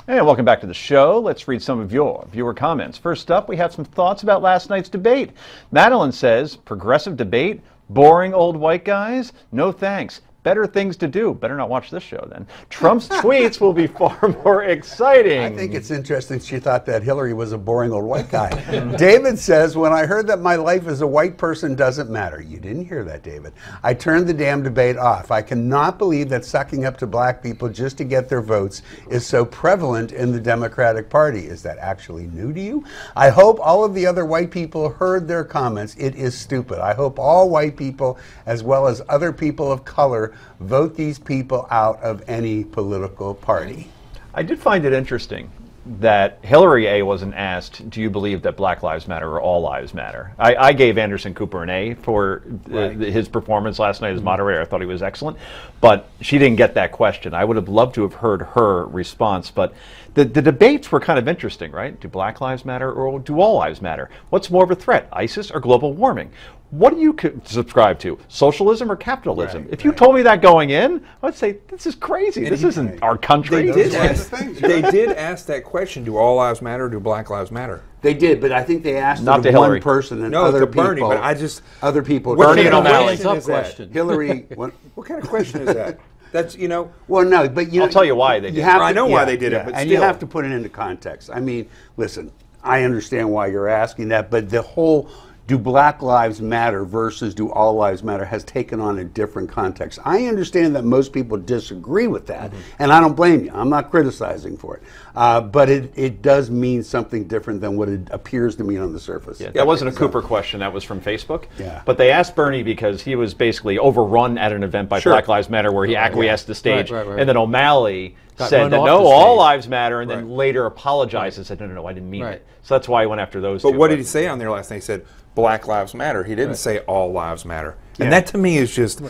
And welcome back to the show. Let's read some of your viewer comments. First up, we have some thoughts about last night's debate. Madeline says, progressive debate, boring old white guys, no thanks. Better things to do. Better not watch this show then. Trump's tweets will be far more exciting. I think it's interesting she thought that Hillary was a boring old white guy. David says, when I heard that my life as a white person doesn't matter. You didn't hear that, David. I turned the damn debate off. I cannot believe that sucking up to black people just to get their votes is so prevalent in the Democratic Party. Is that actually new to you? I hope all of the other white people heard their comments. It is stupid. I hope all white people, as well as other people of color, vote these people out of any political party. I did find it interesting that Hillary A. wasn't asked, do you believe that Black Lives Matter or all lives matter? I gave Anderson Cooper an A for his performance last night as moderator. I thought he was excellent, but she didn't get that question. I would have loved to have heard her response, but the debates were kind of interesting, right? Do Black Lives matter or do all lives matter? What's more of a threat, ISIS or global warming? What do you subscribe to, socialism or capitalism? If you told me that going in, I'd say, this is crazy. This isn't our country. They did ask that question, do all lives matter or do Black Lives matter? They did, but I think they asked not it to one Hillary. person and no, other to people. Bernie, but I just... Other people. Bernie and O'Malley. Question. Hillary... What kind of question is that? That's, you know... Well, no, but you know... I'll tell you why they did it. I know why they did it, but and still. you have to put it into context. I mean, listen, I understand why you're asking that, but the whole... do Black Lives Matter versus do all lives matter has taken on a different context. I understand that most people disagree with that, and I don't blame you. I'm not criticizing for it. But it does mean something different than what it appears to mean on the surface. Yeah, that wasn't a Cooper question. That was from Facebook. Yeah. But they asked Bernie because he was basically overrun at an event by Black Lives Matter where he acquiesced the stage. And then O'Malley said that no, all lives matter, and then later apologized and said, no, I didn't mean it. So that's why he went after those two. But what did he say on there last night? He said, Black Lives Matter. He didn't say all lives matter. And that to me is just,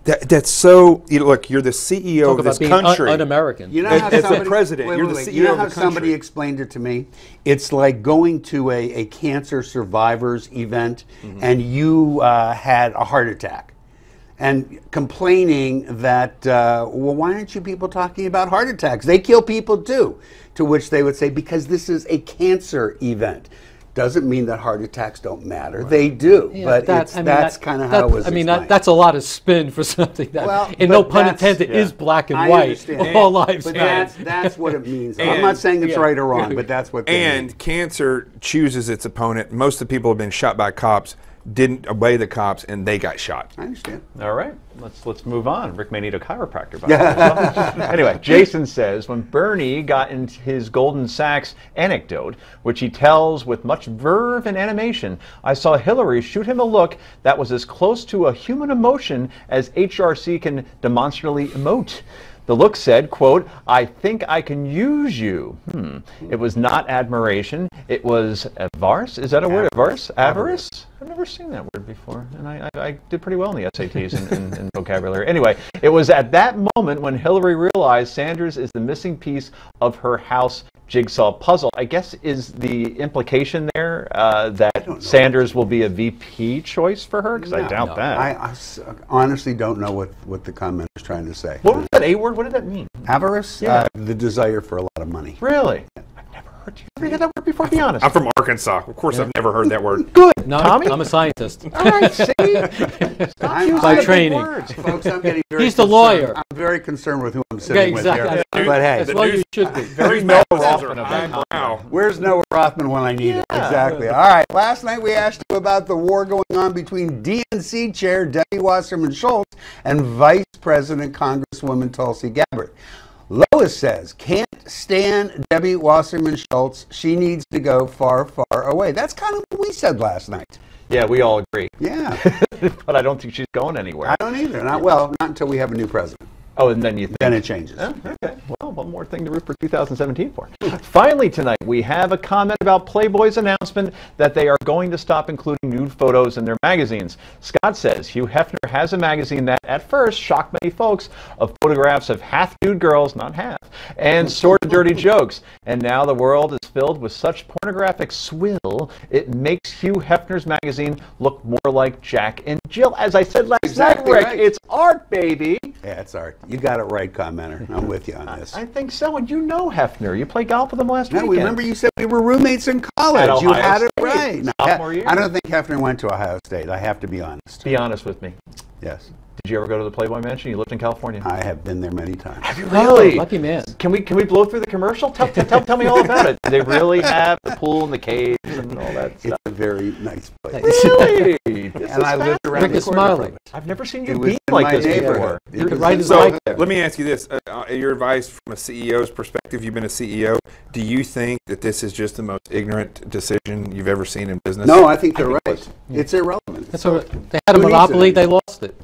that's so, look, you're the CEO of this country. Un-American. You know how as the president, you're the CEO you know of the how country. somebody explained it to me? It's like going to a cancer survivors event and you had a heart attack. And complaining that, well, why aren't you people talking about heart attacks? They kill people too. To which they would say, because this is a cancer event. Doesn't mean that heart attacks don't matter. They do, but that's kind of how it was explained. That's a lot of spin for something that, and no pun intended, is black and white. All lives matter. That's what it means. I'm not saying it's right or wrong, but that's what they mean. Cancer chooses its opponent. Most of the people have been shot by cops, didn't obey the cops, and they got shot. I understand. All right, let's move on. Rick may need a chiropractor. By the way. Anyway, Jason says, when Bernie got into his Golden Sachs anecdote, which he tells with much verve and animation, I saw Hillary shoot him a look that was as close to a human emotion as HRC can demonstrably emote. The look said, quote, I think I can use you. It was not admiration. It was avarice. Is that a word? Avarice? I've never seen that word before. And I did pretty well in the SATs and vocabulary. Anyway, it was at that moment when Hillary realized Sanders is the missing piece of her House jigsaw puzzle. I guess is the implication there that Sanders will be a VP choice for her? Because I doubt that. I honestly don't know what the comment is trying to say. What was that A word? What did that mean? Avarice? Yeah. The desire for a lot of money. Really? I've never heard you. Ever heard that word before? Be honest. I'm from Arkansas. Of course, I've never heard that word. Good. No, Tommy? I'm a scientist. All right, see? Stop using By the big training. words. Folks, I'm getting very He's the concerned. lawyer. I'm very concerned with who I'm sitting with here. But hey, That's what you should be. Very Noah Rothman about it. where's Noah Rothman when I need it? Exactly. All right. Last night we asked you about the war going on between DNC Chair Debbie Wasserman Schultz and Vice President Congresswoman Tulsi Gabbard. Lois says, can't stand Debbie Wasserman Schultz. She needs to go far, far away. That's kind of what we said last night. Yeah, we all agree. Yeah. But I don't think she's going anywhere. I don't either. Not until we have a new president. Oh, and then you think... Then it changes. Oh, okay. Well, one more thing to root for 2017 for. Finally tonight, we have a comment about Playboy's announcement that they are going to stop including nude photos in their magazines. Scott says Hugh Hefner has a magazine that, at first, shocked many folks of photographs of half-nude girls, not half, and sort of dirty jokes. And now the world is filled with such pornographic swill, it makes Hugh Hefner's magazine look more like Jack and Jill. As I said last night, Rick, it's art, baby. Yeah, it's art. You got it right, commenter. I'm with you on this. I think so. And you know Hefner. You played golf with him last weekend. Remember you said we were roommates in college. You had it right. Sophomore year. I don't think Hefner went to Ohio State. I have to be honest. Be honest with me. Yes. Did you ever go to the Playboy Mansion? You lived in California. I have been there many times. Have you really? Lucky man. Can we blow through the commercial? Tell me all about it. Do they really have the pool and the caves and all that stuff? It's a very nice place. Really? And I lived around Rick the is corner smiling. from it. I've never seen you It was beam in like my this neighborhood. before. You could ride his So bike there. let me ask you this: your advice from a CEO's perspective. You've been a CEO. Do you think that this is just the most ignorant decision you've ever seen in business? No, I think they're right. It's irrelevant. That's what, they had a monopoly, they lost it.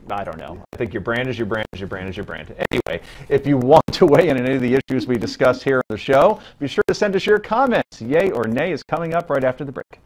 I don't know. I think your brand is your brand is your brand is your brand. Anyway, if you want to weigh in on any of the issues we discuss here on the show, be sure to send us your comments. Yay or nay is coming up right after the break.